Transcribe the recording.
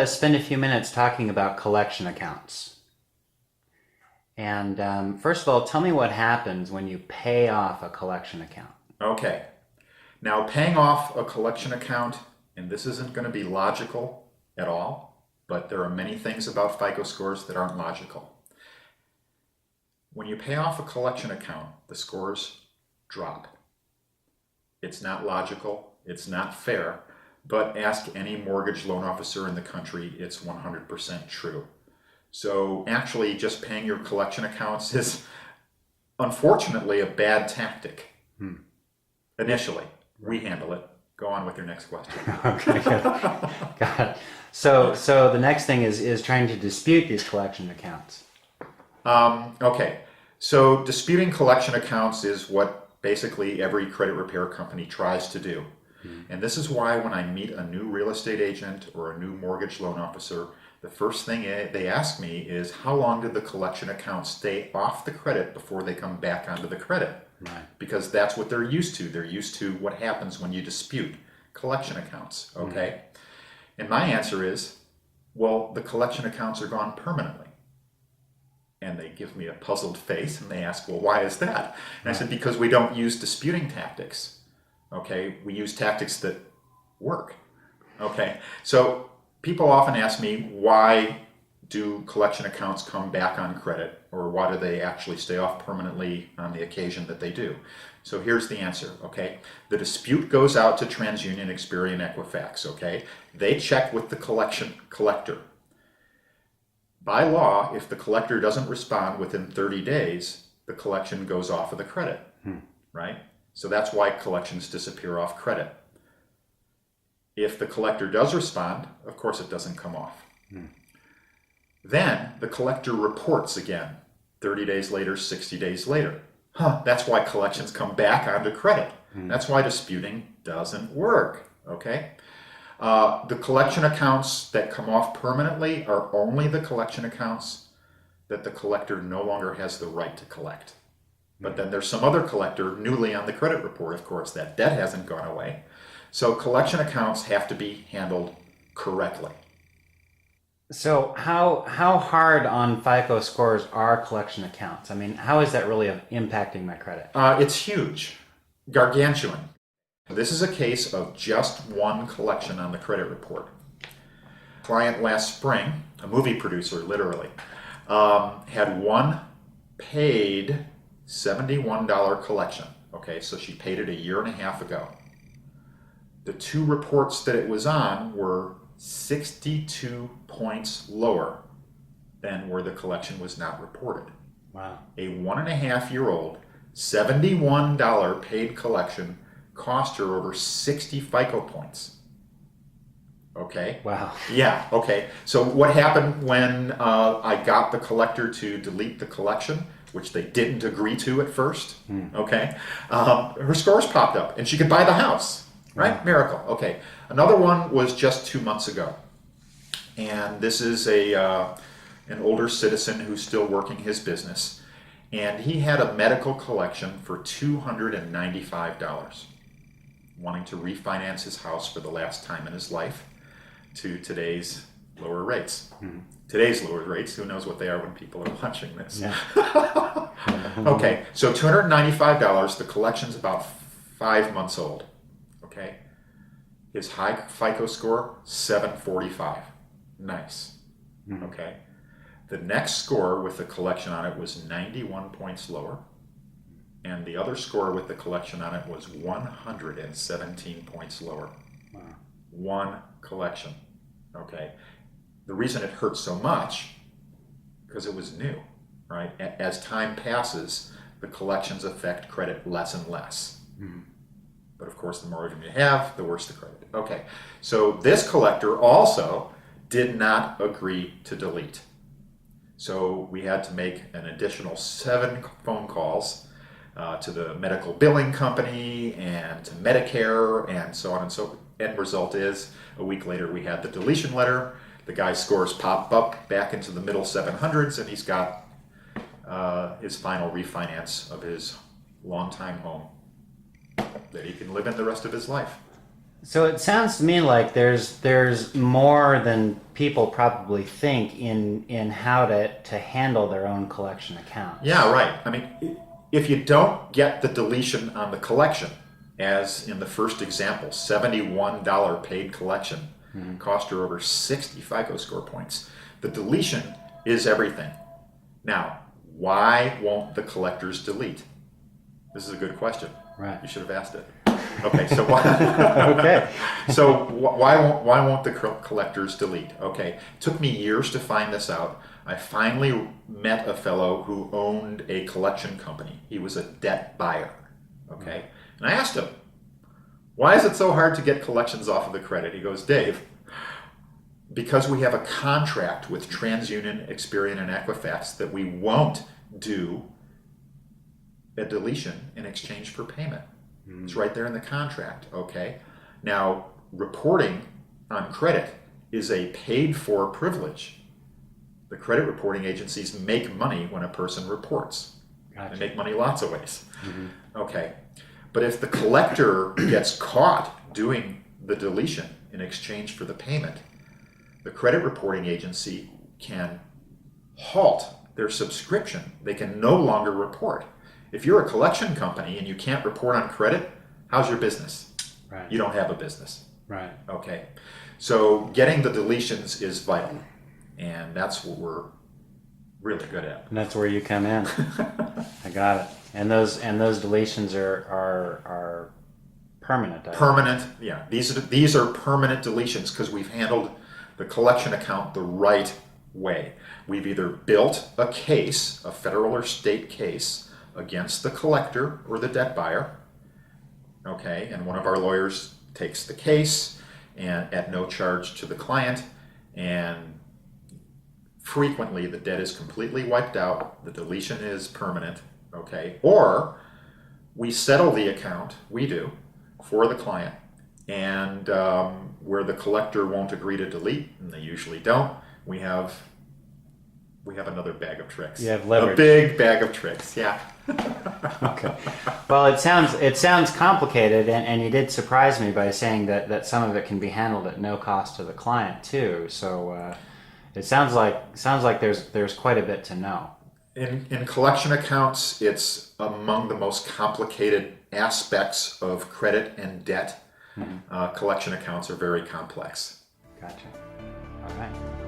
spend a few minutes talking about collection accounts. And first of all, tell me what happens when you pay off a collection account. Okay. Now, paying off a collection account, and this isn't going to be logical at all, but there are many things about FICO scores that aren't logical. When you pay off a collection account, the scores drop. It's not logical, it's not fair, but ask any mortgage loan officer in the country, it's 100% true. So actually just paying your collection accounts is unfortunately a bad tactic. Initially, we handle it. Go on with your next question. Okay, good. Got it. So the next thing is trying to dispute these collection accounts. Okay, so disputing collection accounts is what basically every credit repair company tries to do. And this is why when I meet a new real estate agent or a new mortgage loan officer, the first thing they ask me is, how long did the collection accounts stay off the credit before they come back onto the credit? Right. Because that's what they're used to. They're used to what happens when you dispute collection accounts, okay? And my answer is, well, the collection accounts are gone permanently. And they give me a puzzled face and they ask, well, why is that? And I said, because we don't use disputing tactics, okay? We use tactics that work, okay? So people often ask me, why do collection accounts come back on credit, or why do they actually stay off permanently on the occasion that they do? So here's the answer, okay? The dispute goes out to TransUnion, Experian, Equifax, okay? They check with the collector. By law, if the collector doesn't respond within 30 days, the collection goes off of the credit, right? So that's why collections disappear off credit. If the collector does respond, of course it doesn't come off. Then the collector reports again, 30 days later, 60 days later. That's why collections come back onto credit. That's why disputing doesn't work, okay? The collection accounts that come off permanently are only the collection accounts that the collector no longer has the right to collect. But then there's some other collector newly on the credit report, of course, that debt hasn't gone away. So collection accounts have to be handled correctly. So how hard on FICO scores are collection accounts? I mean, how is that really impacting my credit? It's huge, gargantuan. This is a case of just one collection on the credit report. Client last spring, a movie producer literally, had one paid $71 collection. Okay, so she paid it a year and a half ago. The two reports that it was on were 62 points lower than where the collection was not reported. Wow. A 1.5-year-old $71 paid collection cost her over 60 FICO points. Okay? Wow. Yeah, okay. So what happened when I got the collector to delete the collection, which they didn't agree to at first, okay? Her scores popped up and she could buy the house, right? Miracle. Okay. Another one was just 2 months ago. And this is an older citizen who's still working his business. And he had a medical collection for $295, wanting to refinance his house for the last time in his life to today's lower rates. Today's lower rates, who knows what they are when people are watching this. Yeah. Okay, so $295, the collection's about 5 months old. Okay, his high FICO score, 745. Nice. Okay, the next score with the collection on it was 91 points lower, and the other score with the collection on it was 117 points lower. Wow. One collection. Okay, the reason it hurt so much, because it was new, right? As time passes, the collections affect credit less and less. But of course, the more of them you have, the worse the credit. Okay, so this collector also did not agree to delete. So we had to make an additional 7 phone calls to the medical billing company and to Medicare and so on and so forth. End result is, a week later we had the deletion letter. The guy's scores pop up back into the middle 700s, and he's got his final refinance of his longtime home that he can live in the rest of his life. So it sounds to me like there's more than people probably think in how to handle their own collection accounts. Yeah, right. I mean, if you don't get the deletion on the collection, as in the first example, $71 paid collection, cost her over 60 FICO score points. The deletion is everything. Now, why won't the collectors delete? This is a good question. Right. You should have asked it. Okay, so why? Okay. So why won't the collectors delete? Okay, it took me years to find this out. I finally met a fellow who owned a collection company. He was a debt buyer. Okay, and I asked him, why is it so hard to get collections off of the credit? He goes, Dave, because we have a contract with TransUnion, Experian, and Equifax that we won't do a deletion in exchange for payment. It's right there in the contract, okay? Now, reporting on credit is a paid-for privilege. The credit reporting agencies make money when a person reports. Gotcha. They make money lots of ways. Okay, but if the collector gets caught doing the deletion in exchange for the payment, the credit reporting agency can halt their subscription. They can no longer report. If you're a collection company and you can't report on credit, how's your business? Right. You don't have a business. Right. Okay. So getting the deletions is vital. And that's what we're really good at. And that's where you come in. I got it. And those deletions are permanent. Permanent, yeah. These are permanent deletions because we've handled the collection account the right way. We've either built a case, a federal or state case, against the collector or the debt buyer, okay, and one of our lawyers takes the case and at no charge to the client, and frequently the debt is completely wiped out, the deletion is permanent, okay, or we settle the account, we do, for the client, and where the collector won't agree to delete, and they usually don't, we have another bag of tricks. You have leverage. A big bag of tricks, yeah. Okay. Well, it sounds complicated, and you did surprise me by saying that some of it can be handled at no cost to the client too. So it sounds like there's quite a bit to know. In collection accounts, it's among the most complicated aspects of credit and debt. Collection accounts are very complex. Gotcha. All right.